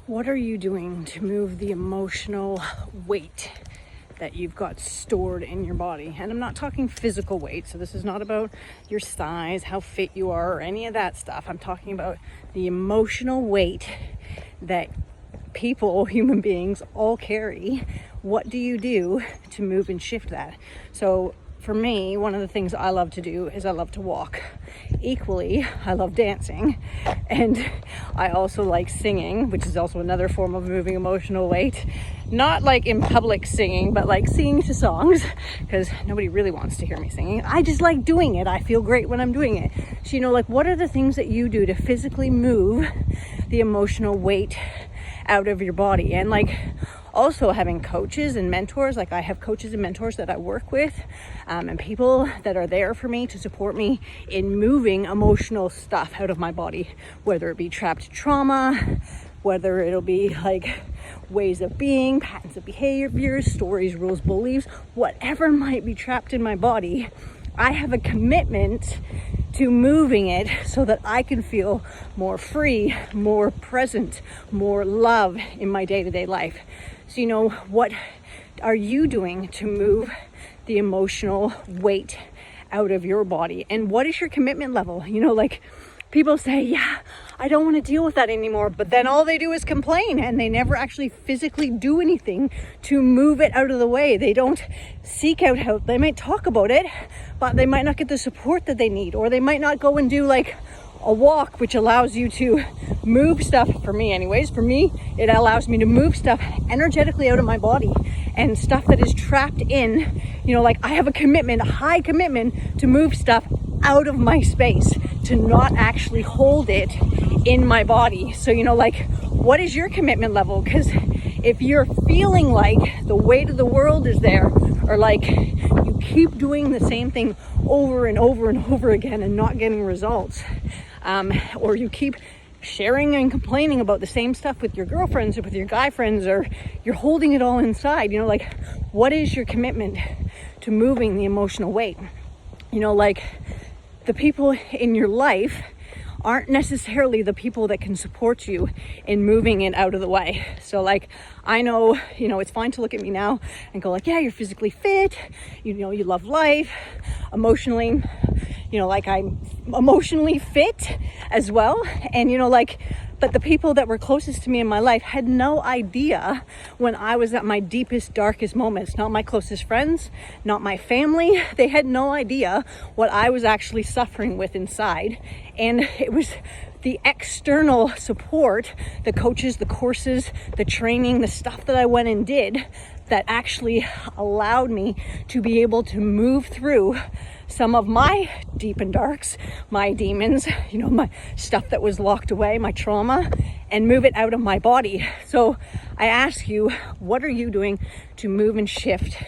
What are you doing to move the emotional weight that you've got stored in your body? And I'm not talking physical weight, so this is not about your size, how fit you are, or any of that stuff. I'm talking about the emotional weight that people, human beings, all carry. What do you do to move and shift that? So for me, one of the things I love to do is I love to walk. Equally, I love dancing, and I also like singing, which is also another form of moving emotional weight. Not like in public singing, but like singing to songs, because nobody really wants to hear me singing. I just like doing it. I feel great when I'm doing it. So, like, what are the things that you do to physically move the emotional weight out of your body? And like, also having coaches and mentors, like I have coaches and mentors that I work with, and people that are there for me to support me in moving emotional stuff out of my body, whether it be trapped trauma, whether it'll be like ways of being, patterns of behaviors, stories, rules, beliefs, whatever might be trapped in my body. I have a commitment to moving it so that I can feel more free, more present, more love in my day-to-day life. So, what are you doing to move the emotional weight out of your body? And what is your commitment level? Like people say, yeah, I don't want to deal with that anymore. But then all they do is complain, and they never actually physically do anything to move it out of the way. They don't seek out help. They might talk about it, but they might not get the support that they need, or they might not go and do like a walk, which allows you to move stuff. For me, it allows me to move stuff energetically out of my body, and stuff that is trapped in, like I have a high commitment to move stuff out of my space, to not actually hold it in my body. So, like, what is your commitment level? Because if you're feeling like the weight of the world is there, or like you keep doing the same thing over and over and over again and not getting results, or you keep sharing and complaining about the same stuff with your girlfriends or with your guy friends, or you're holding it all inside, like, what is your commitment to moving the emotional weight? Like, the people in your life aren't necessarily the people that can support you in moving it out of the way. So like, I know, it's fine to look at me now and go like, yeah, you're physically fit, you love life, emotionally, like I'm emotionally fit as well. And but the people that were closest to me in my life had no idea when I was at my deepest, darkest moments. Not my closest friends, not my family. They had no idea what I was actually suffering with inside. And it was the external support, the coaches, the courses, the training, the stuff that I went and did that actually allowed me to be able to move through some of my deep and darks, my demons, my stuff that was locked away, my trauma, and move it out of my body. So I ask you, what are you doing to move and shift?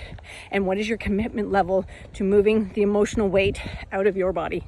And what is your commitment level to moving the emotional weight out of your body?